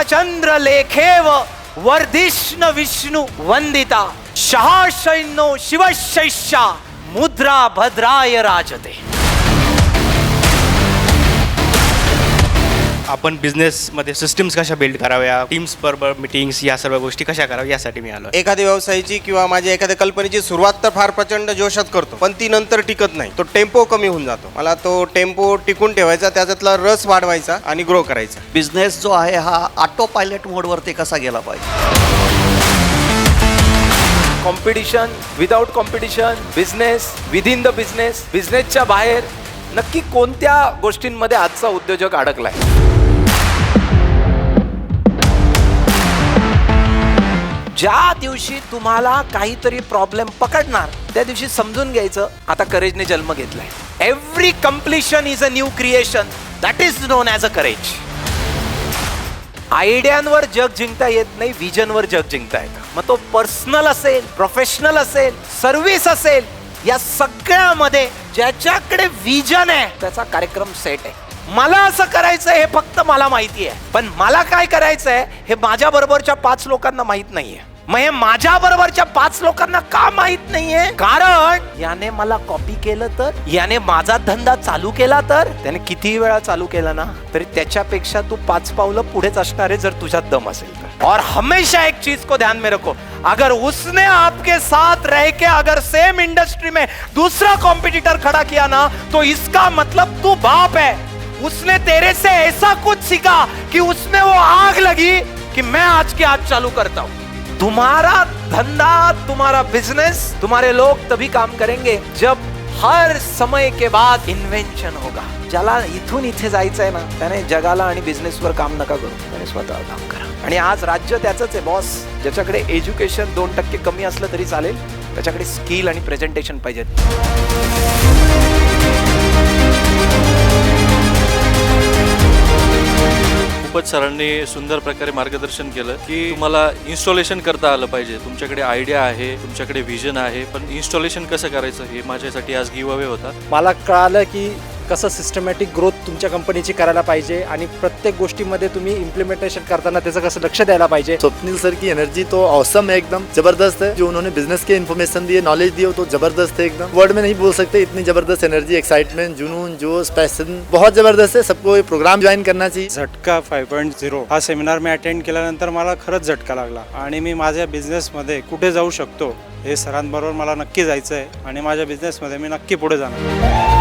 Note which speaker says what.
Speaker 1: प्रतापचंद्र लेखेव वर्धिष्ण विष्णु वंदिता शहाशैनो शिवशैष्या मुद्रा भद्राय राजते.
Speaker 2: आपण बिझनेसमध्ये सिस्टम्स कशा बिल्ड कराव्या, टीम्स बरोबर मीटिंग्स, या सर्व गोष्टी कशा कराव्या यासाठी मी आलो.
Speaker 3: एखाद्या व्यवसायाची किंवा माझ्या एखाद्या कल्पनेची सुरुवात तर फार प्रचंड जोशात करतो, पण ती नंतर टिकत नाही. तो टेम्पो कमी होऊन जातो. मला तो टेम्पो टिकून ठेवायचा, त्याच्यातला रस वाढवायचा आणि ग्रो करायचा.
Speaker 4: बिझनेस जो आहे हा ऑटो पायलट मोडवरती कसा गेला पाहिजे.
Speaker 1: Competition without competition, business within the business, बिझनेसच्या बाहेर नक्की कोणत्या गोष्टींमध्ये आजचा उद्योजक अडकलाय. ज्या दिवशी तुम्हाला काहीतरी प्रॉब्लेम पकडणार त्या दिवशी समजून घ्यायचं आता करेजने जन्म घेतलाय. Every completion is a new creation, that is known as a courage. आयडियांवर जग जिंकता येत नाही, विजनवर जग जिंकता येतं. मग तो पर्सनल असेल, प्रोफेशनल असेल, सर्व्हिस असेल, या सगळ्यामध्ये ज्याच्याकडे विजन आहे त्याचा कार्यक्रम सेट आहे. मला असं करायचंय हे फक्त मला माहिती आहे, पण मला काय करायचंय हे माझ्या बरोबरच्या 5 लोकांना माहित नाहीये. मग हे माझ्या बरोबरच्या 5 लोकांना का माहित नाहीये? कारण याने मला कॉपी केलं तर, याने माझा धंदा चालू केला तर, त्याने किती वेळा चालू केला ना तरी त्याच्यापेक्षा तू 5 पावलं पुढेच असणार आहे जर तुझ्यात दम असेल तर. और हमेशा एक चीज को ध्यान में रखो, अगर उसने आपके साथ रह के अगर सेम इंडस्ट्री में दूसरा कॉम्पिटिटर खड़ा किया ना तो इसका मतलब तू बाप है. उसने तेरे से ऐसा कुछ सीखा कि उसमें वो आग लगी कि मैं आज के आज चालू करता हूं. तुम्हारा धंधा, तुम्हारा बिजनेस, तुम्हारे लोग तभी काम करेंगे जब हर समय के बाद इन्वेंशन होगा. ज्याला इथून इथे जायचंय ना त्याने जगाला आणि बिझनेसवर काम नका करू, त्याने स्वतःवर काम करा. आणि आज राज्य त्याचंच आहे बॉस. ज्याच्याकडे एज्युकेशन 2% कमी असलं तरी चालेल, त्याच्याकडे स्किल आणि प्रेझेंटेशन पाहिजे.
Speaker 5: खूपच सरांनी सुंदर प्रकारे मार्गदर्शन केलं की तुम्हाला इन्स्टॉलेशन करता आलं पाहिजे. तुमच्याकडे आयडिया आहे, तुमच्याकडे व्हिजन आहे, पण इन्स्टॉलेशन कसं करायचं हे माझ्यासाठी आज गिव्ह अवे होता.
Speaker 6: मला कळालं की कसं सिस्टमॅटिक ग्रोथ तुमच्या कंपनीची करायला पाहिजे आणि प्रत्येक गोष्टीमध्ये तुम्ही इम्प्लिमेंटेशन करताना त्याचं कसं लक्ष द्यायला पाहिजे.
Speaker 7: स्वप्निल सर की एनर्जी तो औसम है, एकदम जबरदस्त है. जो उन्होंने बिजनेस के इन्फॉर्मेशन दिए, नॉलेज दिए, तो जबरदस्त है एकदम. वर्ड में नहीं बोल सकते, इतनी जबरदस्त एनर्जी, एक्साइटमेंट, जुनून, जोश, पैशन बहुत जबरदस्त है. सबको ये प्रोग्राम ज्वाइन करना चाहिए.
Speaker 6: झटका 5.0 हा सेमिनार मी अटेंड केल्यानंतर मला खरंच झटका लागला आणि मी माझ्या बिझनेसमध्ये कुठे जाऊ शकतो हे सरांबरोबर मला नक्की जायचं आहे आणि माझ्या बिझनेसमध्ये मी नक्की पुढे जाणार.